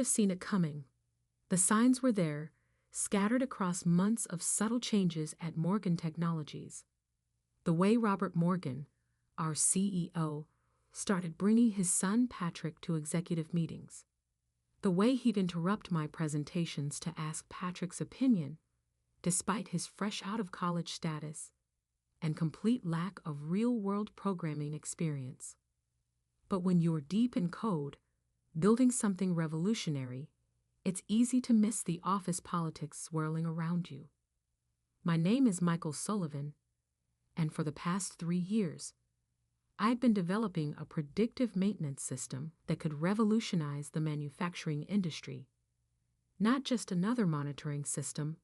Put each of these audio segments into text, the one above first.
have seen it coming. The signs were there, scattered across months of subtle changes at Morgan Technologies. The way Robert Morgan, our CEO, started bringing his son Patrick to executive meetings. The way he'd interrupt my presentations to ask Patrick's opinion, despite his fresh out of college status and complete lack of real-world programming experience. But when you're deep in code, building something revolutionary, it's easy to miss the office politics swirling around you. My name is Michael Sullivan, and for the past 3 years, I've been developing a predictive maintenance system that could revolutionize the manufacturing industry. Not just another monitoring system,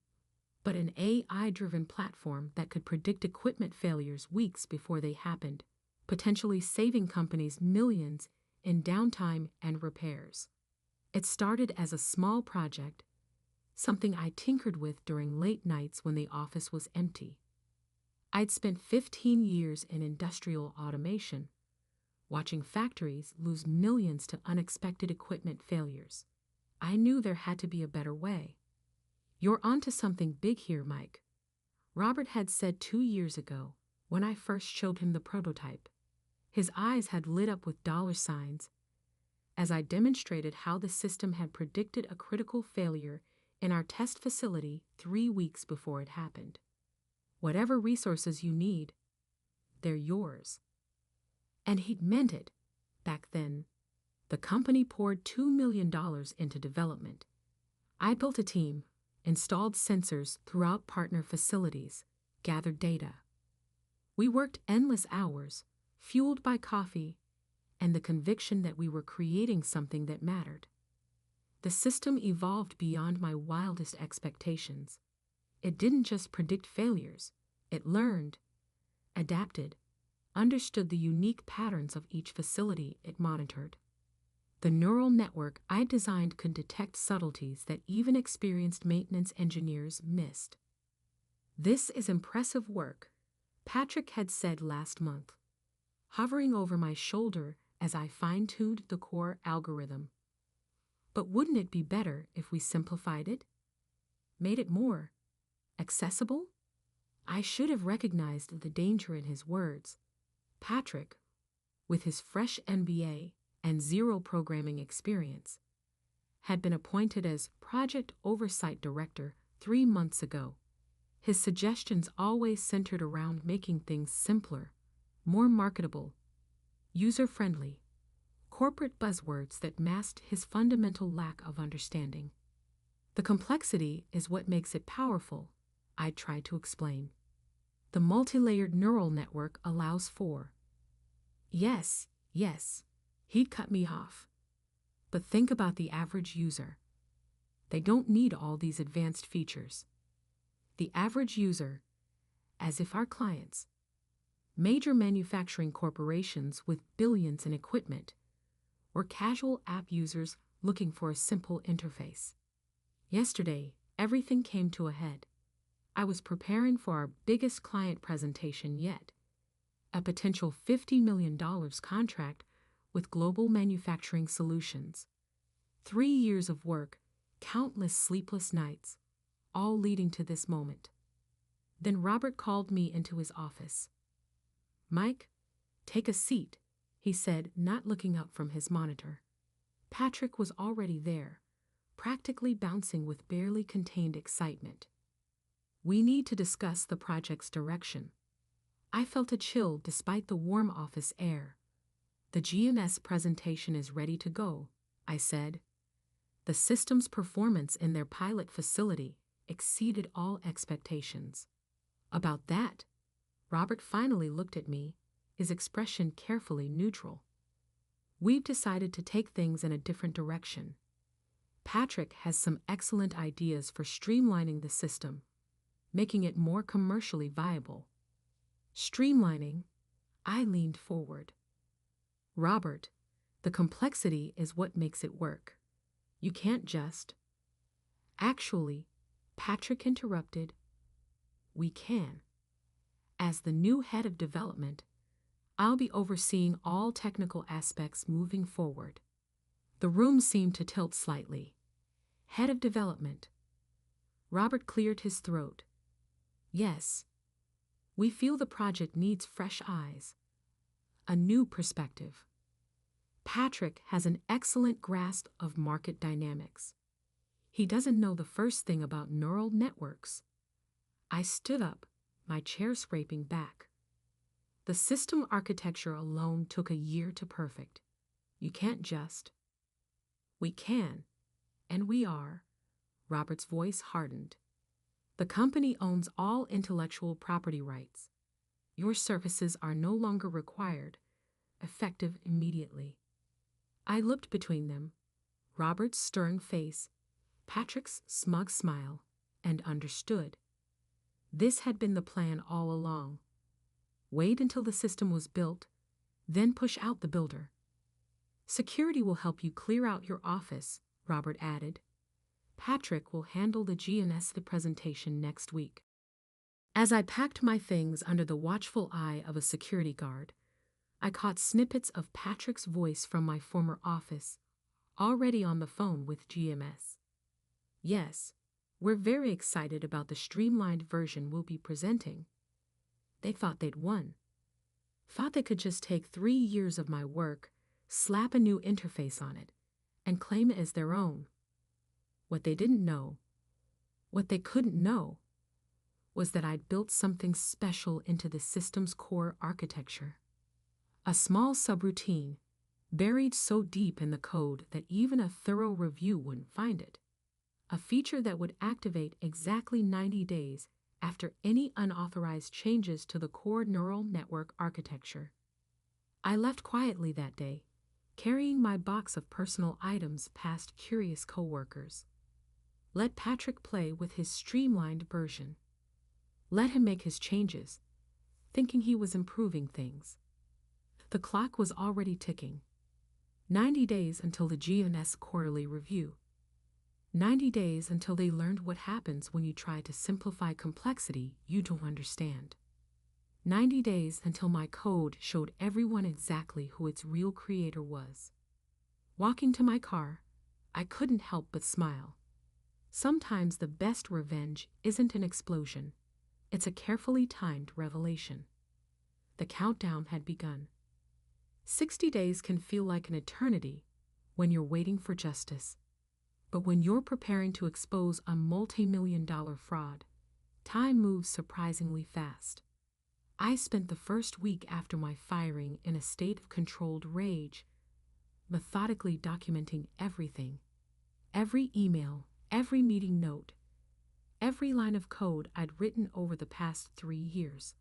but an AI-driven platform that could predict equipment failures weeks before they happened, potentially saving companies millions in downtime and repairs. It started as a small project, something I tinkered with during late nights when the office was empty. I'd spent 15 years in industrial automation, watching factories lose millions to unexpected equipment failures. I knew there had to be a better way. "You're onto something big here, Mike," Robert had said 2 years ago when I first showed him the prototype. His eyes had lit up with dollar signs as I demonstrated how the system had predicted a critical failure in our test facility 3 weeks before it happened. "Whatever resources you need, they're yours." And he'd meant it back then. The company poured $2 million into development. I built a team, installed sensors throughout partner facilities, gathered data. We worked endless hours, fueled by coffee and the conviction that we were creating something that mattered. The system evolved beyond my wildest expectations. It didn't just predict failures. It learned, adapted, understood the unique patterns of each facility it monitored. The neural network I designed could detect subtleties that even experienced maintenance engineers missed. "This is impressive work," Patrick had said last month, hovering over my shoulder as I fine-tuned the core algorithm. "But wouldn't it be better if we simplified it? Made it more accessible?" I should have recognized the danger in his words. Patrick, with his fresh MBA and zero programming experience, had been appointed as Project Oversight Director 3 months ago. His suggestions always centered around making things simpler, more marketable, user-friendly, corporate buzzwords that masked his fundamental lack of understanding. "The complexity is what makes it powerful," I tried to explain. "The multi-layered neural network allows for—" Yes, he'd cut me off. "But think about the average user. They don't need all these advanced features. The average user, as if our clients, major manufacturing corporations with billions in equipment, were casual app users looking for a simple interface." Yesterday, everything came to a head. I was preparing for our biggest client presentation yet, a potential $50 million contract with Global Manufacturing Solutions. 3 years of work, countless sleepless nights, all leading to this moment. Then Robert called me into his office. "Mike, take a seat," he said, not looking up from his monitor. Patrick was already there, practically bouncing with barely contained excitement. "We need to discuss the project's direction." I felt a chill despite the warm office air. "The GMS presentation is ready to go," I said. The system's performance in their pilot facility exceeded all expectations. "About that," Robert finally looked at me, his expression carefully neutral. "We've decided to take things in a different direction. Patrick has some excellent ideas for streamlining the system, making it more commercially viable." "Streamlining?" I leaned forward. "Robert, the complexity is what makes it work. You can't just—" "Actually," Patrick interrupted, "we can. As the new head of development, I'll be overseeing all technical aspects moving forward. The room seemed to tilt slightly. Head of development. Robert cleared his throat. Yes. We feel the project needs fresh eyes. A new perspective. Patrick has an excellent grasp of market dynamics. He doesn't know the first thing about neural networks. I stood up, my chair scraping back. The system architecture alone took a year to perfect. You can't just. We can, and we are. Robert's voice hardened. The company owns all intellectual property rights. Your services are no longer required, effective immediately. I looked between them, Robert's stern face, Patrick's smug smile, and understood. This had been the plan all along. Wait until the system was built, then push out the builder. Security will help you clear out your office, Robert added. Patrick will handle the GNS presentation next week. As I packed my things under the watchful eye of a security guard, I caught snippets of Patrick's voice from my former office, already on the phone with GMS. Yes, we're very excited about the streamlined version we'll be presenting. They thought they'd won. Thought they could just take 3 years of my work, slap a new interface on it, and claim it as their own. What they didn't know, what they couldn't know, was that I'd built something special into the system's core architecture. A small subroutine, buried so deep in the code that even a thorough review wouldn't find it. A feature that would activate exactly 90 days after any unauthorized changes to the core neural network architecture. I left quietly that day, carrying my box of personal items past curious coworkers. Let Patrick play with his streamlined version. Let him make his changes, thinking he was improving things. The clock was already ticking. 90 days until the GNS quarterly review. 90 days until they learned what happens when you try to simplify complexity you don't understand. 90 days until my code showed everyone exactly who its real creator was. Walking to my car, I couldn't help but smile. Sometimes the best revenge isn't an explosion. It's a carefully timed revelation. The countdown had begun. 60 days can feel like an eternity when you're waiting for justice. But when you're preparing to expose a multi-million-dollar fraud, time moves surprisingly fast. I spent the first week after my firing in a state of controlled rage, methodically documenting everything. Every email, every meeting note, every line of code I'd written over the past 3 years.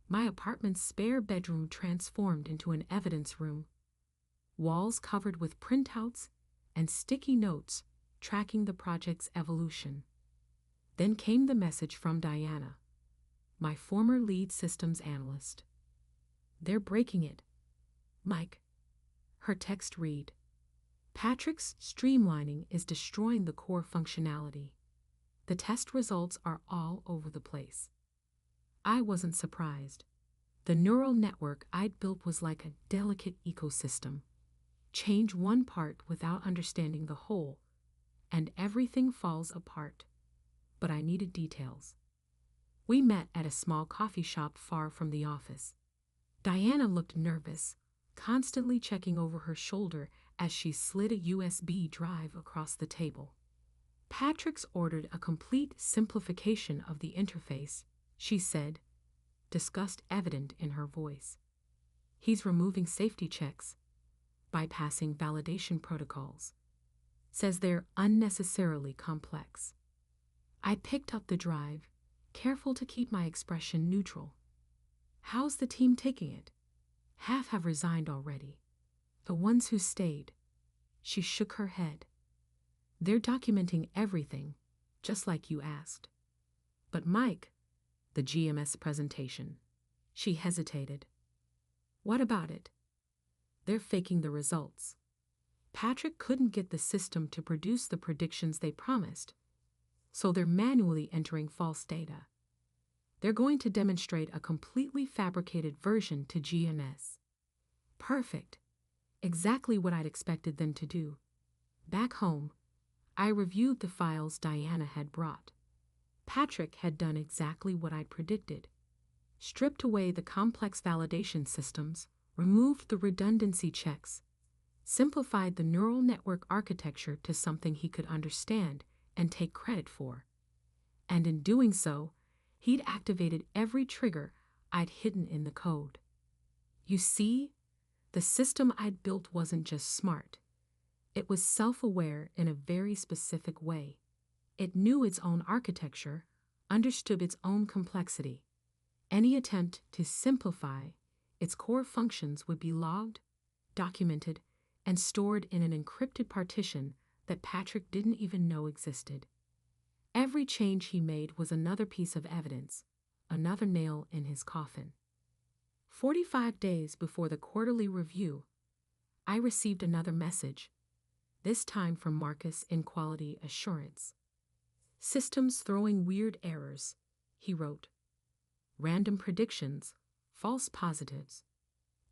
My apartment's spare bedroom transformed into an evidence room. Walls covered with printouts and sticky notes tracking the project's evolution. Then came the message from Diana, my former lead systems analyst. They're breaking it. Mike. Her text read, Patrick's streamlining is destroying the core functionality. The test results are all over the place. I wasn't surprised. The neural network I'd built was like a delicate ecosystem. Change one part without understanding the whole, and everything falls apart. But I needed details. We met at a small coffee shop far from the office. Diana looked nervous, constantly checking over her shoulder as she slid a USB drive across the table. Patrick's ordered a complete simplification of the interface, she said, disgust evident in her voice. He's removing safety checks, bypassing validation protocols. Says they're unnecessarily complex. I picked up the drive, careful to keep my expression neutral. How's the team taking it? Half have resigned already. The ones who stayed. She shook her head. They're documenting everything, just like you asked. But Mike, the GMS presentation. She hesitated. What about it? They're faking the results. Patrick couldn't get the system to produce the predictions they promised, so they're manually entering false data. They're going to demonstrate a completely fabricated version to GNS. Perfect. Exactly what I'd expected them to do. Back home, I reviewed the files Diana had brought. Patrick had done exactly what I'd predicted. Stripped away the complex validation systems, removed the redundancy checks, simplified the neural network architecture to something he could understand and take credit for. And in doing so, he'd activated every trigger I'd hidden in the code. You see, the system I'd built wasn't just smart. It was self-aware in a very specific way. It knew its own architecture, understood its own complexity. Any attempt to simplify its core functions would be logged, documented, and stored in an encrypted partition that Patrick didn't even know existed. Every change he made was another piece of evidence, another nail in his coffin. 45 days before the quarterly review, I received another message, this time from Marcus in Quality Assurance. "Systems throwing weird errors," he wrote. "Random predictions, false positives.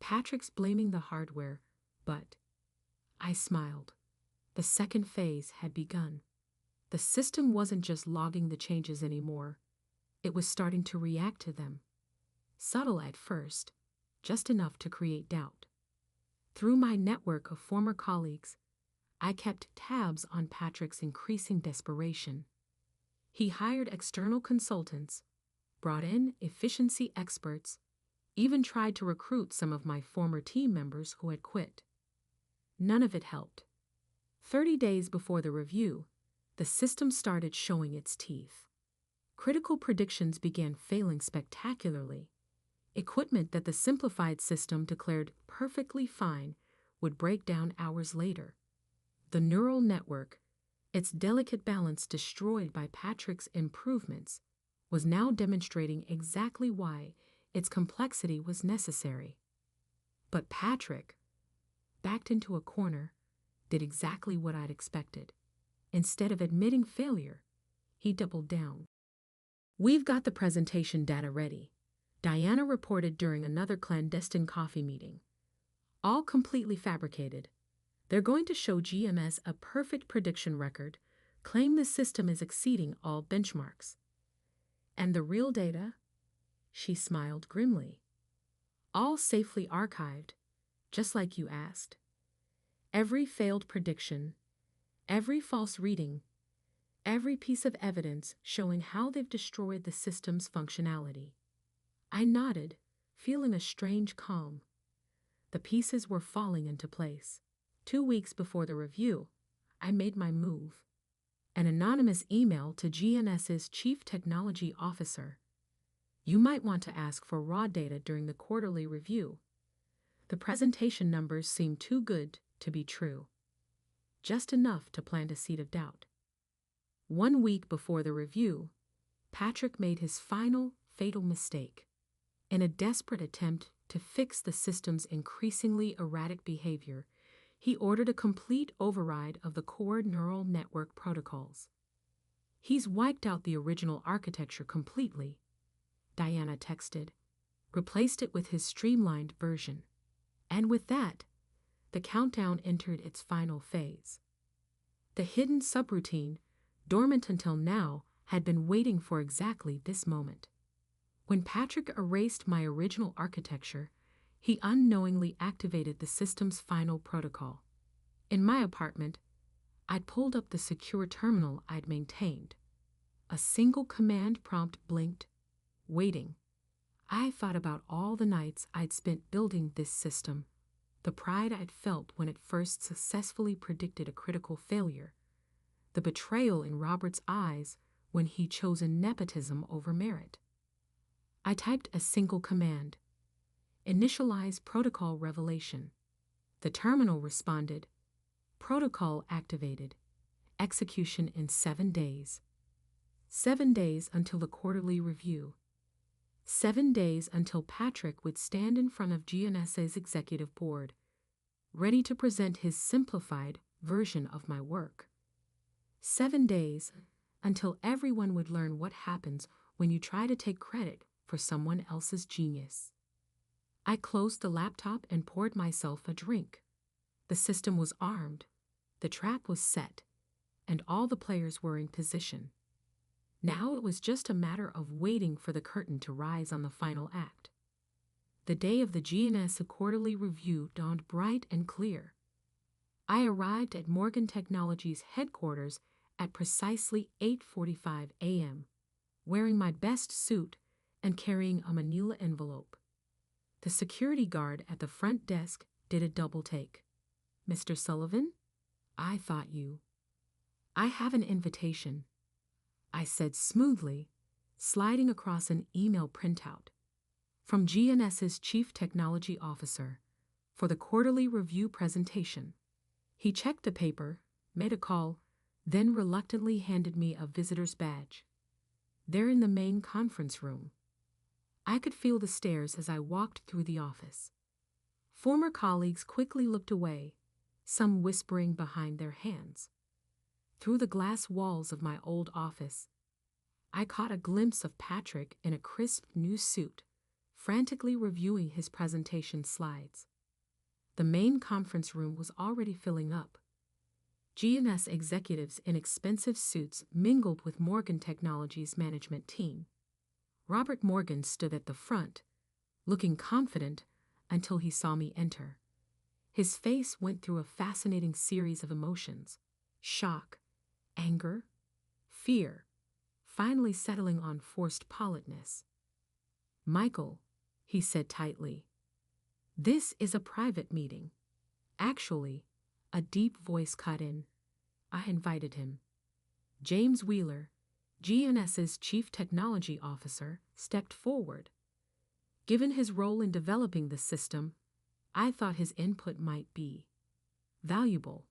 Patrick's blaming the hardware, but..." I smiled. The second phase had begun. The system wasn't just logging the changes anymore. It was starting to react to them. Subtle at first, just enough to create doubt. Through my network of former colleagues, I kept tabs on Patrick's increasing desperation. He hired external consultants, brought in efficiency experts, even tried to recruit some of my former team members who had quit. None of it helped. 30 days before the review, the system started showing its teeth. Critical predictions began failing spectacularly. Equipment that the simplified system declared perfectly fine would break down hours later. The neural network, its delicate balance destroyed by Patrick's improvements, was now demonstrating exactly why its complexity was necessary. But Patrick, backed into a corner, did exactly what I'd expected. Instead of admitting failure, he doubled down. "We've got the presentation data ready," Diana reported during another clandestine coffee meeting. "All completely fabricated. They're going to show GMS a perfect prediction record, claim the system is exceeding all benchmarks. And the real data?" She smiled grimly. "All safely archived, just like you asked. Every failed prediction, every false reading, every piece of evidence showing how they've destroyed the system's functionality." I nodded, feeling a strange calm. The pieces were falling into place. 2 weeks before the review, I made my move. An anonymous email to GNS's Chief Technology Officer. "You might want to ask for raw data during the quarterly review. The presentation numbers seem too good to be true." Just enough to plant a seed of doubt. 1 week before the review, Patrick made his final fatal mistake. In a desperate attempt to fix the system's increasingly erratic behavior, he ordered a complete override of the core neural network protocols. "He's wiped out the original architecture completely," Diana texted, "replaced it with his streamlined version." And with that, the countdown entered its final phase. The hidden subroutine, dormant until now, had been waiting for exactly this moment. When Patrick erased my original architecture, he unknowingly activated the system's final protocol. In my apartment, I'd pulled up the secure terminal I'd maintained. A single command prompt blinked, waiting. I thought about all the nights I'd spent building this system, the pride I'd felt when it first successfully predicted a critical failure, the betrayal in Robert's eyes when he'd chosen nepotism over merit. I typed a single command, "Initialize protocol revelation." The terminal responded, "Protocol activated. Execution in 7 days." 7 days until the quarterly review. 7 days until Patrick would stand in front of GNSA's executive board, ready to present his simplified version of my work. 7 days until everyone would learn what happens when you try to take credit for someone else's genius. I closed the laptop and poured myself a drink. The system was armed, The trap was set, and all the players were in position. Now it was just a matter of waiting for the curtain to rise on the final act. The day of the GNS Quarterly Review dawned bright and clear. I arrived at Morgan Technology's headquarters at precisely 8:45 a.m., wearing my best suit and carrying a manila envelope. The security guard at the front desk did a double take. "Mr. Sullivan? I thought you." "I have an invitation," I said smoothly, sliding across an email printout. "From GNS's Chief Technology Officer for the quarterly review presentation." He checked the paper, made a call, then reluctantly handed me a visitor's badge. "They're in the main conference room." I could feel the stares as I walked through the office. Former colleagues quickly looked away, some whispering behind their hands. Through the glass walls of my old office, I caught a glimpse of Patrick in a crisp new suit, frantically reviewing his presentation slides. The main conference room was already filling up. GNS executives in expensive suits mingled with Morgan Technology's management team. Robert Morgan stood at the front, looking confident until he saw me enter. His face went through a fascinating series of emotions: shock, anger, fear, finally settling on forced politeness. "Michael," he said tightly, "this is a private meeting." Actually, a deep voice cut in. I invited him. James Wheeler, GNS's Chief Technology Officer, stepped forward. Given his role in developing the system, I thought his input might be valuable.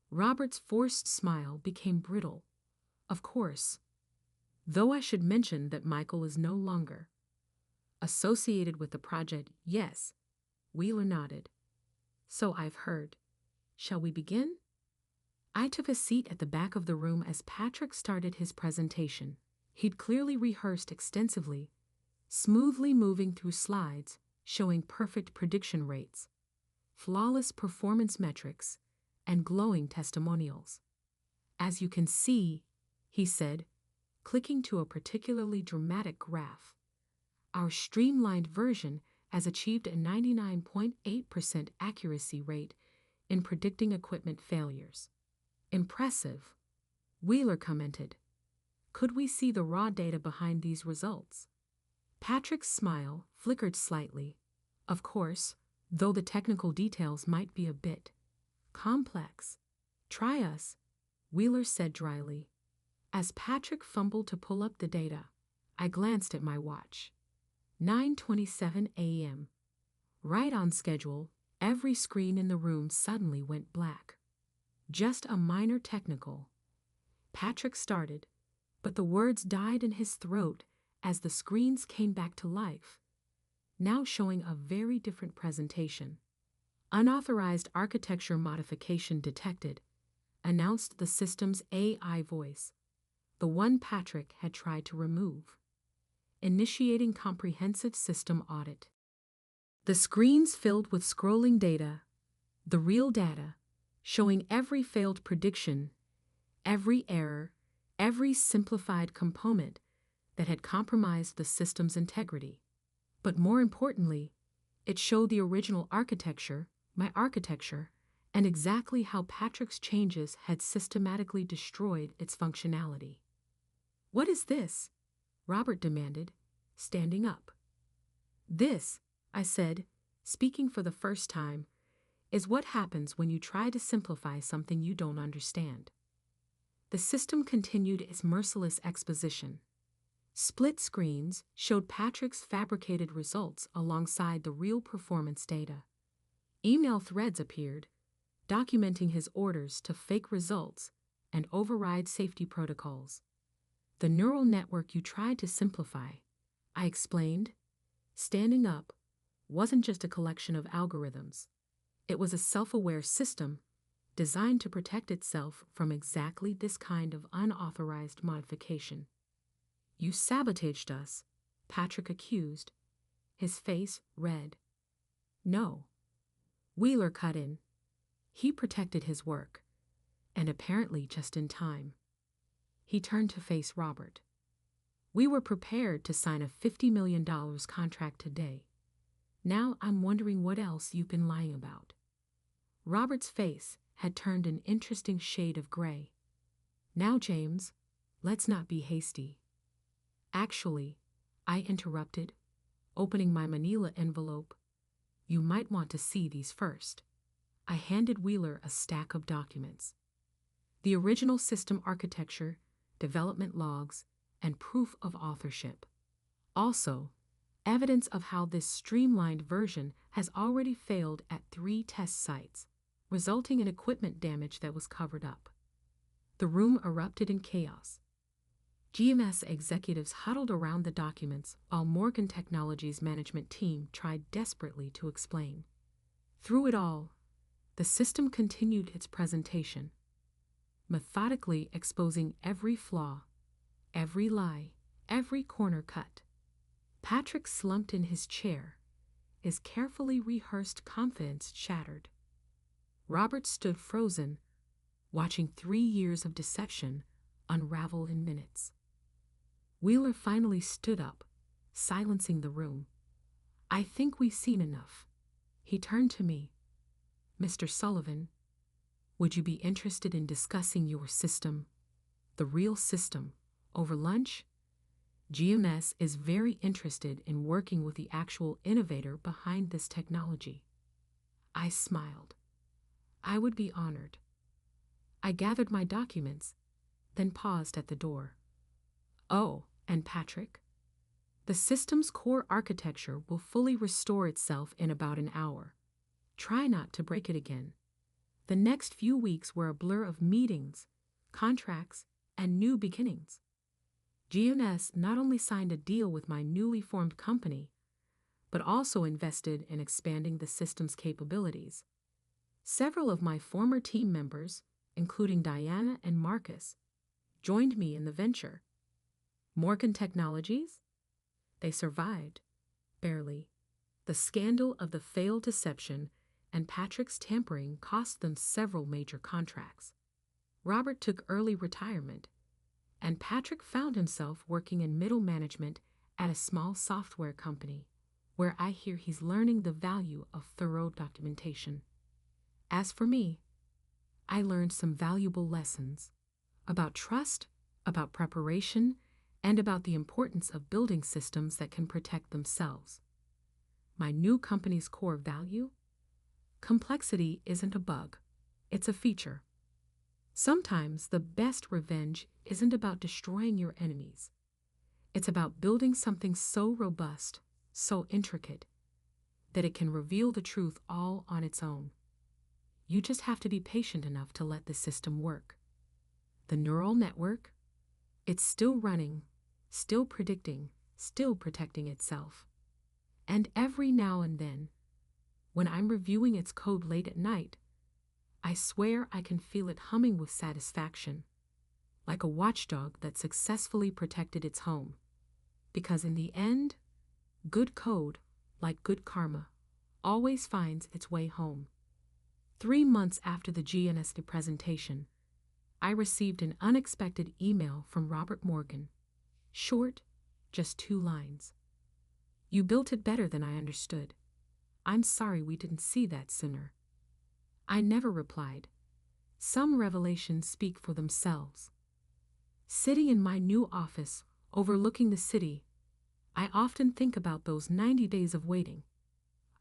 Robert's forced smile became brittle. "Of course. Though I should mention that Michael is no longer associated with the project." "Yes," Wheeler nodded. "So I've heard. Shall we begin?" I took a seat at the back of the room as Patrick started his presentation. He'd clearly rehearsed extensively, smoothly moving through slides showing perfect prediction rates, flawless performance metrics, and glowing testimonials. "As you can see," he said, clicking to a particularly dramatic graph, "our streamlined version has achieved a 99.8% accuracy rate in predicting equipment failures." "Impressive," Wheeler commented. "Could we see the raw data behind these results?" Patrick's smile flickered slightly. "Of course, though the technical details might be a bit complex." "Try us," Wheeler said dryly. As Patrick fumbled to pull up the data, I glanced at my watch. 9:27 a.m. Right on schedule. Every screen in the room suddenly went black. "Just a minor technical," Patrick started, but the words died in his throat as the screens came back to life, now showing a very different presentation. "Unauthorized architecture modification detected," announced the system's AI voice, the one Patrick had tried to remove. "Initiating comprehensive system audit." The screens filled with scrolling data, the real data, showing every failed prediction, every error, every simplified component that had compromised the system's integrity. But more importantly, it showed the original architecture, my architecture, and exactly how Patrick's changes had systematically destroyed its functionality. "What is this?" Robert demanded, standing up. "This," I said, speaking for the first time, "is what happens when you try to simplify something you don't understand." The system continued its merciless exposition. Split screens showed Patrick's fabricated results alongside the real performance data. Email threads appeared, documenting his orders to fake results and override safety protocols. "The neural network you tried to simplify," I explained, standing up, "wasn't just a collection of algorithms. It was a self-aware system designed to protect itself from exactly this kind of unauthorized modification." "You sabotaged us," Patrick accused, his face red. "No," Wheeler cut in. "He protected his work. and apparently just in time. He turned to face Robert. We were prepared to sign a $50 million contract today. Now I'm wondering what else you've been lying about. Robert's face had turned an interesting shade of gray. Now, James, let's not be hasty. Actually, I interrupted, opening my manila envelope. You might want to see these first. I handed Wheeler a stack of documents. The original system architecture, development logs, and proof of authorship. Also, evidence of how this streamlined version has already failed at 3 test sites, resulting in equipment damage that was covered up. The room erupted in chaos. GMS executives huddled around the documents while Morgan Technology's management team tried desperately to explain. Through it all, the system continued its presentation, methodically exposing every flaw, every lie, every corner cut. Patrick slumped in his chair, his carefully rehearsed confidence shattered. Robert stood frozen, watching 3 years of deception unravel in minutes. Wheeler finally stood up, silencing the room. I think we've seen enough. He turned to me. Mr. Sullivan, would you be interested in discussing your system, the real system, over lunch? GMS is very interested in working with the actual innovator behind this technology. I smiled. I would be honored. I gathered my documents, then paused at the door. Oh, and Patrick, the system's core architecture will fully restore itself in about an hour. Try not to break it again. The next few weeks were a blur of meetings, contracts, and new beginnings. GMS not only signed a deal with my newly formed company, but also invested in expanding the system's capabilities. Several of my former team members, including Diana and Marcus, joined me in the venture. Morgan Technologies? They survived, barely. The scandal of the failed deception and Patrick's tampering cost them several major contracts. Robert took early retirement, and Patrick found himself working in middle management at a small software company, where I hear he's learning the value of thorough documentation. As for me, I learned some valuable lessons about trust, about preparation, and about the importance of building systems that can protect themselves. My new company's core value? Complexity isn't a bug, it's a feature. Sometimes the best revenge isn't about destroying your enemies. It's about building something so robust, so intricate, that it can reveal the truth all on its own. You just have to be patient enough to let the system work. The neural network, it's still running, still predicting, still protecting itself. And every now and then, when I'm reviewing its code late at night, I swear I can feel it humming with satisfaction, like a watchdog that successfully protected its home. Because in the end, good code, like good karma, always finds its way home. 3 months after the GMS presentation, I received an unexpected email from Robert Morgan. Short, just 2 lines. You built it better than I understood. I'm sorry we didn't see that sooner. I never replied. Some revelations speak for themselves. Sitting in my new office, overlooking the city, I often think about those 90 days of waiting,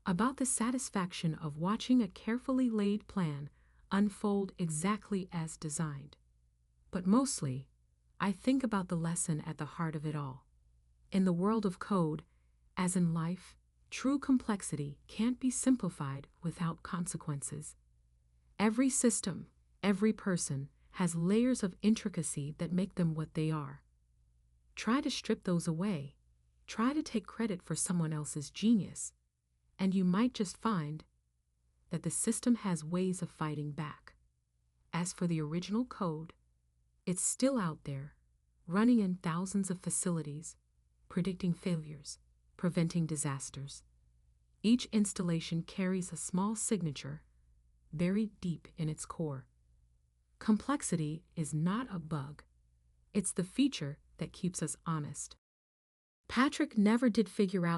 about the satisfaction of watching a carefully laid plan unfold exactly as designed. But mostly, I think about the lesson at the heart of it all. In the world of code, as in life, true complexity can't be simplified without consequences. Every system, every person, has layers of intricacy that make them what they are. Try to strip those away. Try to take credit for someone else's genius, and you might just find that the system has ways of fighting back. As for the original code, it's still out there, running in thousands of facilities, predicting failures, preventing disasters. Each installation carries a small signature buried deep in its core. Complexity is not a bug. It's the feature that keeps us honest. Patrick never did figure out